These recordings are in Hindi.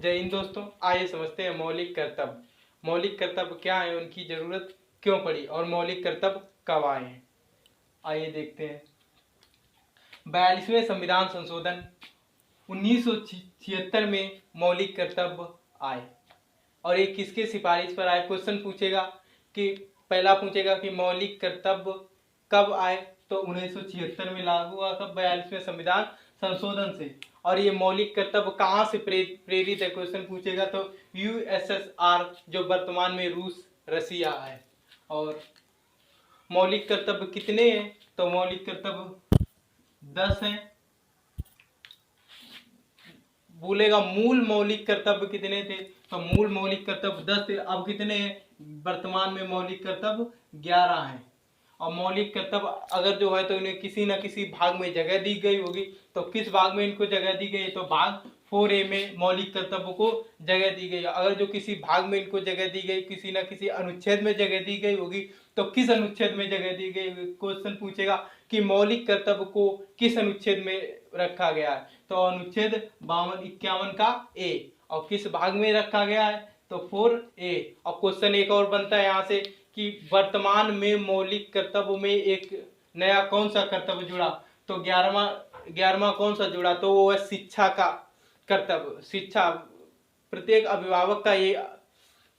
जय हिंद दोस्तों। आइए समझते हैं मौलिक कर्तव्य। मौलिक कर्तव्य क्या है, उनकी जरूरत क्यों पड़ी और मौलिक कर्तव्य कब आए हैं। आइए देखते हैं। 42वें संविधान संशोधन 1976 में मौलिक कर्तव्य आए और ये किसके सिफारिश पर आए। क्वेश्चन पूछेगा कि पहला पूछेगा कि मौलिक कर्तव्य कब आए, तो 1976 में लागू हुआ था 42वें संविधान संशोधन से। और ये मौलिक कर्तव्य कहाँ से प्रेरित है, क्वेश्चन पूछेगा तो यूएसएसआर, जो वर्तमान में रूस रसिया है। और मौलिक कर्तव्य कितने हैं, तो मौलिक कर्तव्य 10 हैं। बोलेगा मूल मौलिक कर्तव्य कितने थे, तो मूल मौलिक कर्तव्य 10 थे। अब कितने हैं, वर्तमान में मौलिक कर्तव्य 11 हैं। और मौलिक कर्तव्य अगर जो है तो इन्हें किसी न किसी भाग में जगह दी गई होगी, तो किस भाग में इनको जगह दी गई, तो भाग 4A में मौलिक कर्तव्य को जगह दी गई। अगर जो किसी भाग में इनको जगह दी गई, किसी न किसी अनुच्छेद में जगह दी गई होगी, तो किस अनुच्छेद में जगह दी गई। क्वेश्चन पूछेगा कि मौलिक कर्तव्य को किस अनुच्छेद में रखा गया है, तो अनुच्छेद 52-51 का ए। और किस भाग में रखा गया है, तो 4A। और क्वेश्चन एक और बनता है यहाँ से कि वर्तमान में मौलिक कर्तव्य में एक नया कौन सा कर्तव्य जुड़ा, तो 11वां कौन सा जुड़ा, तो वो है शिक्षा का कर्तव्य। शिक्षा, प्रत्येक अभिभावक का ये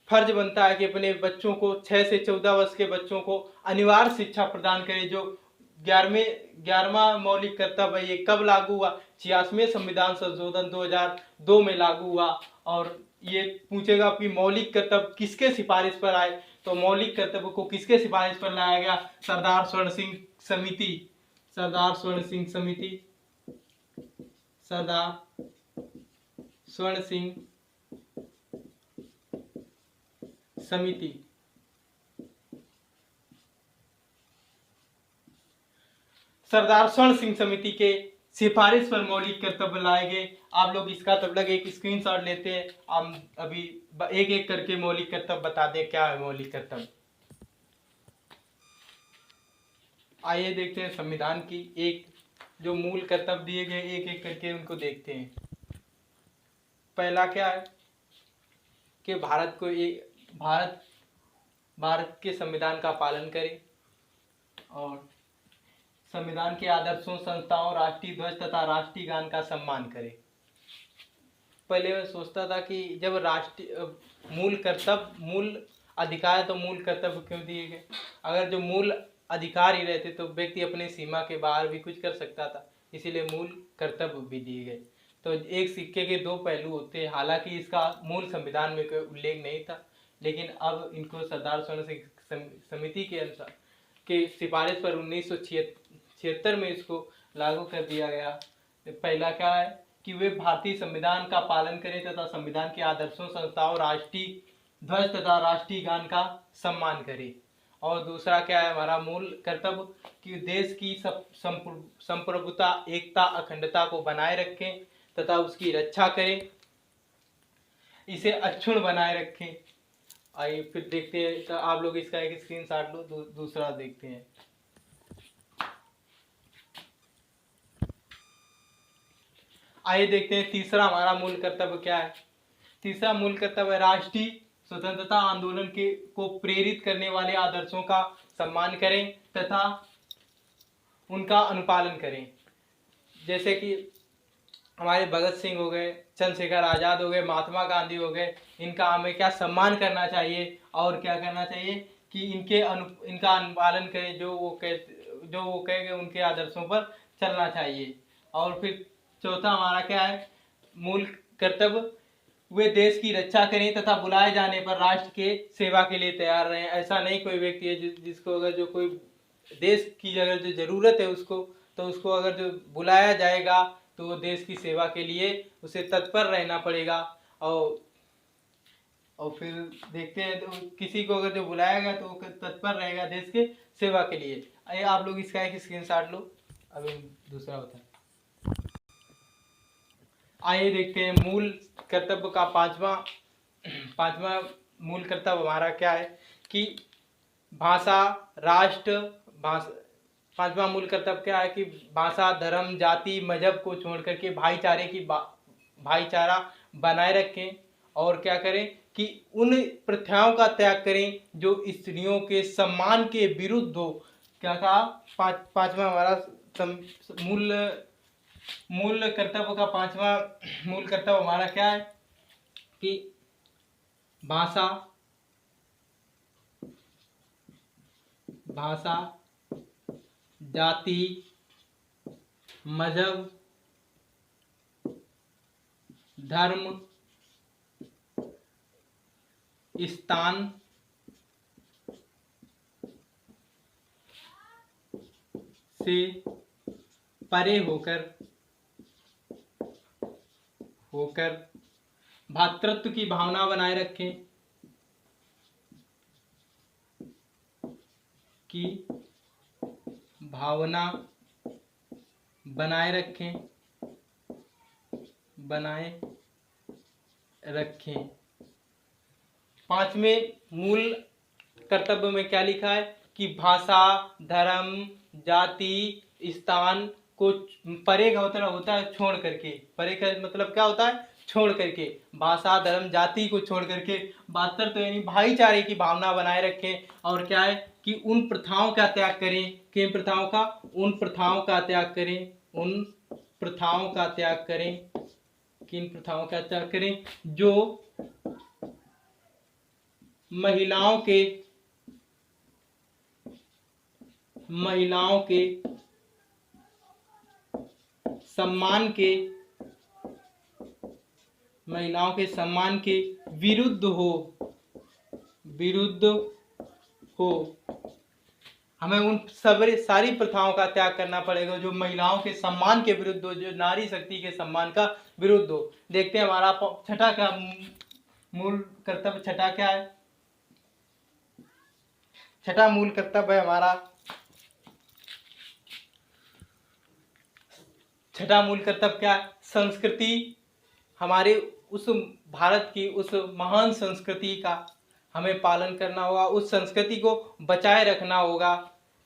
फर्ज बनता है कि अपने बच्चों को 6 से 14 वर्ष के बच्चों को अनिवार्य शिक्षा प्रदान करे। जो 11वां मौलिक कर्तव्य ये कब लागू हुआ, 86वें संविधान संशोधन 2002 में लागू हुआ। और ये पूछेगा कि मौलिक कर्तव्य किसके सिफारिश पर आए, तो मौलिक कर्तव्य को किसके सिफारिश पर लाया गया, सरदार स्वर्ण सिंह समिति। सरदार स्वर्ण सिंह समिति, सरदार स्वर्ण सिंह समिति। सरदार स्वर्ण सिंह समिति के सिफारिश पर मौलिक कर्तव्य लाए गए। आप लोग इसका तब लग एक स्क्रीनशॉट लेते हैं। हम अभी एक एक करके मौलिक कर्तव्य बता दें क्या है मौलिक कर्तव्य। आइए देखते हैं संविधान की एक जो मूल कर्तव्य दिए गए, एक एक करके उनको देखते हैं। पहला क्या है कि भारत के संविधान का पालन करें और संविधान के आदर्शों, संस्थाओं, राष्ट्रीय ध्वज तथा राष्ट्रीय गान का सम्मान करें। पहले मैं सोचता था कि जब मूल अधिकार है तो मूल कर्तव्य क्यों दिए गए। अगर जो मूल अधिकार ही रहते तो व्यक्ति अपने सीमा के बाहर भी कुछ कर सकता था, इसीलिए मूल कर्तव्य भी दिए गए। तो एक सिक्के के दो पहलू होते हैं। हालांकि इसका मूल संविधान में कोई उल्लेख नहीं था, लेकिन अब इनको सरदार स्वर्ण सिंह समिति के अनुसार के सिफारिश पर 1976 में इसको लागू कर दिया गया। पहला क्या है कि वे भारतीय संविधान का पालन करें तथा संविधान के आदर्शों, संस्थाओं, राष्ट्रीय ध्वज तथा राष्ट्रीय गान का सम्मान करें। और दूसरा क्या है हमारा मूल कर्तव्य कि देश की संप्रभुता, एकता, अखंडता को बनाए रखें तथा उसकी रक्षा करें, इसे अक्षुण्ण बनाए रखें। आइए फिर देखते हैं, तो आप लोग इसका एक स्क्रीनशॉट लो। दूसरा देखते हैं। आइए देखते हैं तीसरा हमारा मूल कर्तव्य क्या है। तीसरा मूल कर्तव्य राष्ट्रीय स्वतंत्रता आंदोलन को प्रेरित करने वाले आदर्शों का सम्मान करें तथा उनका अनुपालन करें। जैसे कि हमारे भगत सिंह हो गए, चंद्रशेखर आजाद हो गए, महात्मा गांधी हो गए, इनका हमें क्या सम्मान करना चाहिए और क्या करना चाहिए कि इनका अनुपालन करें। जो वो कहेंगे उनके आदर्शों पर चलना चाहिए। और फिर चौथा हमारा क्या है मूल कर्तव्य, वे देश की रक्षा करें तथा बुलाए जाने पर राष्ट्र के सेवा के लिए तैयार रहें। ऐसा नहीं कोई व्यक्ति है जिसको अगर जो कोई देश की अगर जो जरूरत है उसको, तो उसको अगर जो बुलाया जाएगा तो वो देश की सेवा के लिए उसे तत्पर रहना पड़ेगा। और फिर देखते हैं तो किसी को अगर जो बुलाएगा तो वो तत्पर रहेगा देश के सेवा के लिए। आइए आप लोग इसका एक स्क्रीनशॉट लो, अभी दूसरा होता है। आइए देखते हैं मूल कर्तव्य का पांचवा मूल कर्तव्य हमारा क्या है कि भाषा, राष्ट्र, पांचवा मूल कर्तव्य क्या है कि भाषा, धर्म, जाति, मजहब को छोड़ करके भाईचारा बनाए रखें और क्या करें कि उन प्रथाओं का त्याग करें जो स्त्रियों के सम्मान के विरुद्ध हो। क्या कहा? पांचवा हमारा मूल मूल कर्तव्य का पांचवा मूल कर्तव्य हमारा क्या है कि भाषा भाषा जाति मजहब धर्म स्थान से परे होकर भ्रातृत्व की भावना बनाए रखें की भावना बनाए रखें। पांचवें मूल कर्तव्य में क्या लिखा है कि भाषा धर्म जाति स्थान को परे का मतलब होता है छोड़ करके, परे का मतलब क्या होता है? छोड़ करके, भाषा धर्म जाति को छोड़ करके भ्रातृत्व यानी भाईचारे की भावना बनाए रखें और क्या है कि उन प्रथाओं का त्याग करें। किन प्रथाओं का? उन प्रथाओं का त्याग करें, उन प्रथाओं का त्याग करें। किन प्रथाओं का त्याग करें? जो महिलाओं के सम्मान के विरुद्ध हो। हमें उन सारी प्रथाओं का त्याग करना पड़ेगा जो महिलाओं के सम्मान के विरुद्ध हो, जो नारी शक्ति के सम्मान का विरुद्ध हो। देखते हैं हमारा छठा क्या मूल कर्तव्य, छठा क्या है? छठा मूल कर्तव्य है हमारा, छठा मूल कर्तव्य क्या है? संस्कृति, हमारे उस भारत की उस महान संस्कृति का हमें पालन करना होगा, उस संस्कृति को बचाए रखना होगा।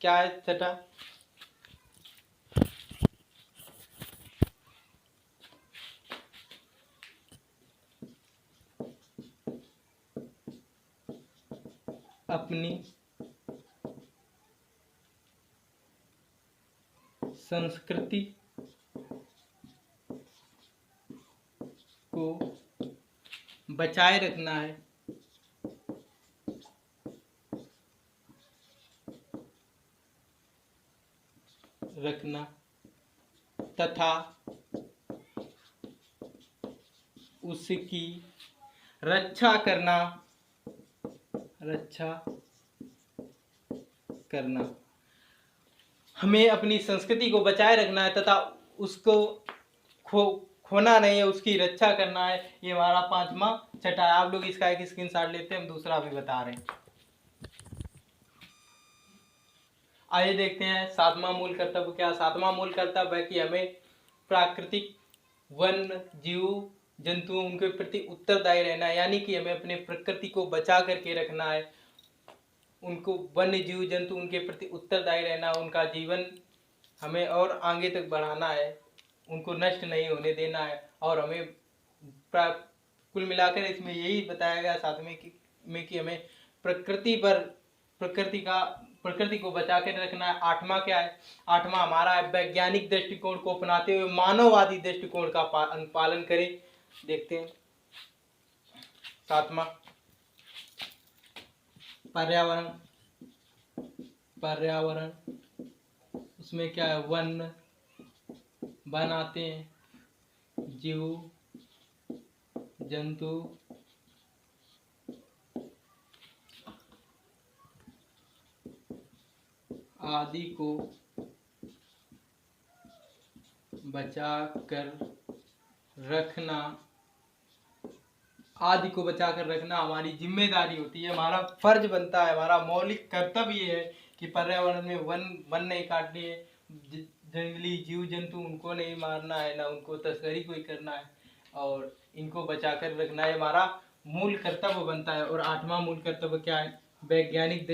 क्या है छठा? अपनी संस्कृति को बचाए रखना तथा उसकी रक्षा करना। हमें अपनी संस्कृति को बचाए रखना है तथा उसको खोना नहीं है, उसकी रक्षा करना है। ये हमारा पांचवा छठा है। आप लोग इसका एक स्क्रीनशॉट लेते हैं, हम दूसरा भी बता रहे हैं। आइए देखते हैं सातवां मूल कर्तव्य क्या। सातवां मूल कर्तव्य है कि हमें प्राकृतिक वन जीव जंतु उनके प्रति उत्तरदायी रहना है, यानी कि हमें अपने प्रकृति को बचा करके रखना है, उनको वन्य जीव जंतु उनके प्रति उत्तरदायी रहना, उनका जीवन हमें और आगे तक बढ़ाना है, उनको नष्ट नहीं होने देना है। और हमें कुल मिलाकर इसमें यही बताया गया सातवें में कि हमें प्रकृति को बचा कर रखना है। आठवां क्या है? आठवां हमारा है वैज्ञानिक दृष्टिकोण को अपनाते हुए मानववादी दृष्टिकोण का पालन करें। देखते हैं सातवां पर्यावरण उसमें क्या है? वन आते हैं, जीव जंतु आदि को बचा कर रखना हमारी जिम्मेदारी होती है, हमारा फर्ज बनता है, हमारा मौलिक कर्तव्य ये है कि पर्यावरण में वन नहीं काटनी है, जंगली जीव जंतु उनको नहीं मारना है, ना उनको तस्करी कोई करना है, और इनको बचा कर रखना है, हमारा मूल कर्तव्य बनता है। और आठवां मूल कर्तव्य क्या है? वैज्ञानिक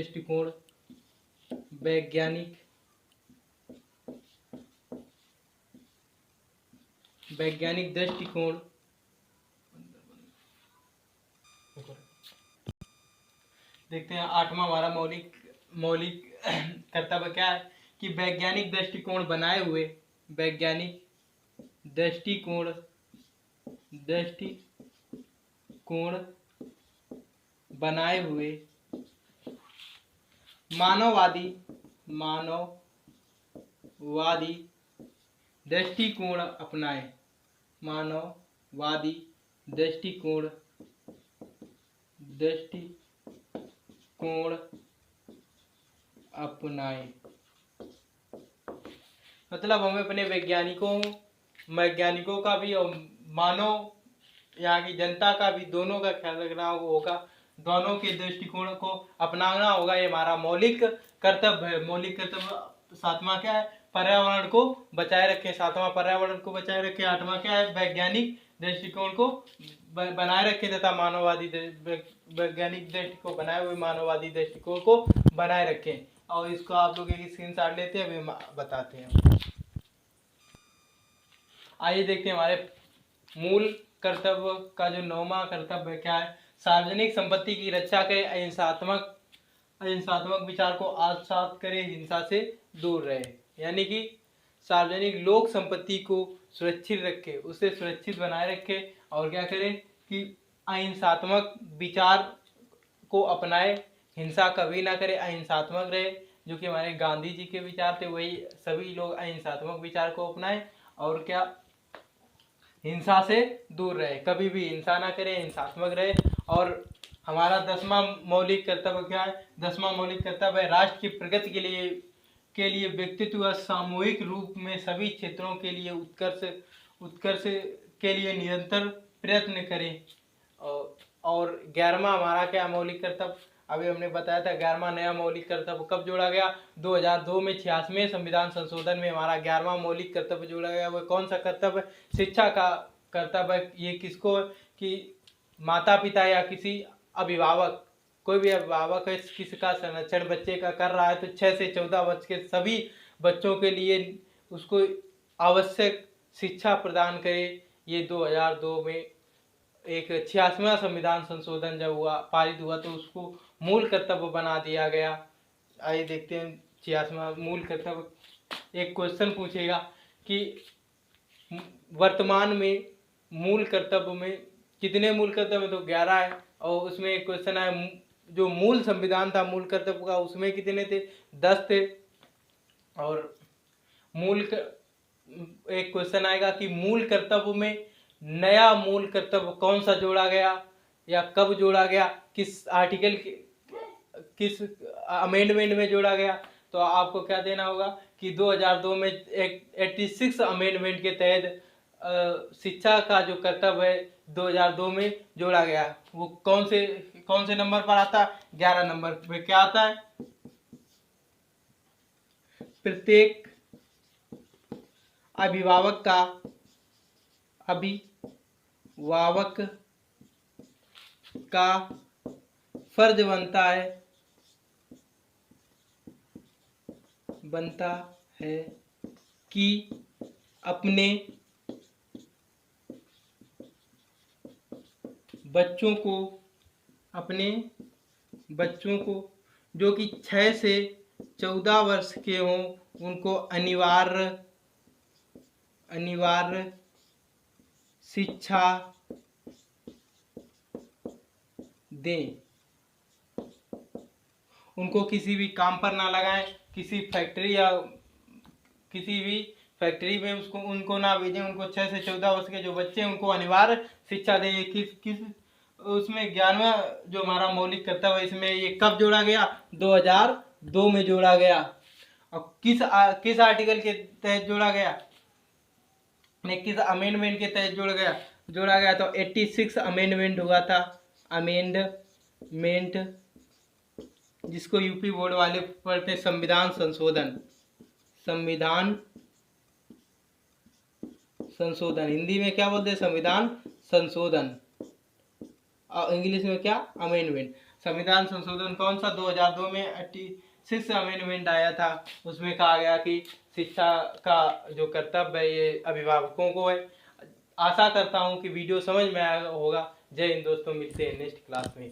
दृष्टिकोण देखते हैं आठवां हमारा मौलिक मौलिक कर्तव्य क्या है कि वैज्ञानिक दृष्टिकोण बनाए हुए, वैज्ञानिक दृष्टिकोण दृष्टिकोण बनाए हुए मानववादी मानववादी दृष्टिकोण अपनाए, मानववादी दृष्टिकोण अपनाए। मतलब हमें अपने वैज्ञानिकों का भी और मानव यहाँ की जनता का भी दोनों का ख्याल रखना होगा, दोनों के दृष्टिकोण को अपनाना होगा। ये हमारा मौलिक कर्तव्य है। मौलिक कर्तव्य सातवां क्या है? पर्यावरण को बचाए रखें, सातवां पर्यावरण को बचाए रखें। आठवां क्या है? वैज्ञानिक दृष्टिकोण को बनाए रखें तथा मानववादी वैज्ञानिक दृष्टिकोण बनाए हुए मानववादी दृष्टिकोण को बनाए रखें। और इसको आप लोग एक स्क्रीनशॉट लेते हैं, अभी बताते हैं। आइए देखते हैं हमारे मूल कर्तव्य का जो 9वां कर्तव्य क्या है? सार्वजनिक संपत्ति की रक्षा करें, अहिंसात्मक विचार को आत्मसात करे, हिंसा से दूर रहे। यानी कि सार्वजनिक लोक संपत्ति को सुरक्षित रखे, उसे सुरक्षित बनाए रखे और क्या करें कि अहिंसात्मक विचार को अपनाए, हिंसा कभी ना करे, अहिंसात्मक रहे। जो कि हमारे गांधी जी के विचार थे, वही सभी लोग अहिंसात्मक विचार को अपनाएं और क्या हिंसा से दूर रहे, कभी भी हिंसा ना करें, हिंसात्मक रहे। और हमारा 10वां मौलिक कर्तव्य क्या है? 10वां मौलिक कर्तव्य है राष्ट्र की प्रगति के लिए व्यक्तित्व व सामूहिक रूप में सभी क्षेत्रों के लिए उत्कर्ष के लिए निरंतर प्रयत्न करें। और 11वां हमारा क्या मौलिक कर्तव्य? अभी हमने बताया था 11वां नया मौलिक कर्तव्य कब जोड़ा गया? 2002 में 86वें संविधान संशोधन में हमारा 11वां मौलिक कर्तव्य जोड़ा गया। वह कौन सा कर्तव्य? शिक्षा का कर्तव्य। ये किसको? कि माता पिता या किसी अभिभावक, कोई भी अभिभावक है, किसी का संरक्षण बच्चे का कर रहा है तो 6 से 14 वर्ष के सभी बच्चों के लिए उसको आवश्यक शिक्षा प्रदान करे। ये 2002 में एक 86वां संविधान संशोधन जब पारित हुआ तो उसको मूल कर्तव्य बना दिया गया। आइए देखते हैं 86वां मूल कर्तव्य। एक क्वेश्चन पूछेगा कि वर्तमान में मूल कर्तव्य में कितने मूल कर्तव्य? तो 11 है। और उसमें एक क्वेश्चन है जो मूल संविधान था मूल कर्तव्य का, उसमें कितने थे? 10 थे। और एक क्वेश्चन आएगा कि मूल कर्तव्य में नया मूल कर्तव्य कौन सा जोड़ा गया या कब जोड़ा गया, किस आर्टिकल किस अमेंडमेंट में जोड़ा गया? तो आपको क्या देना होगा कि 2002 में 86 अमेंडमेंट के तहत शिक्षा का जो कर्तव्य है 2002 में जोड़ा गया। वो कौन से नंबर पर आता? 11 नंबर पे। क्या आता है? प्रत्येक अभिभावक का फर्ज बनता है कि अपने बच्चों को जो कि 6 से 14 वर्ष के हों उनको अनिवार्य शिक्षा दें। उनको किसी भी काम पर ना लगाएं, किसी फैक्ट्री या किसी भी फैक्ट्री में उनको ना भेजें। उनको 6 से 14 वर्ष के जो बच्चे हैं उनको अनिवार्य शिक्षा दें। किस उसमें 11वां जो हमारा मौलिक कर्तव्य है इसमें ये कब जोड़ा गया? 2002 में जोड़ा गया। और किस आर्टिकल के तहत जोड़ा गया? किस अमेंडमेंट के तहत जोड़ा गया? तो 86 अमेंडमेंट हुआ था। अमेंडमेंट जिसको यूपी बोर्ड वाले पढ़ते संविधान संशोधन, हिंदी में क्या बोलते हैं? संविधान संशोधन, और इंग्लिश में क्या? अमेंडमेंट। संविधान संशोधन कौन सा? 2002 में 86 अमेंडमेंट आया था। उसमें कहा गया कि शिक्षा का जो कर्तव्य है ये अभिभावकों को है। आशा करता हूँ कि वीडियो समझ में आया होगा। जय हिंद दोस्तों, मिलते हैं नेक्स्ट क्लास में।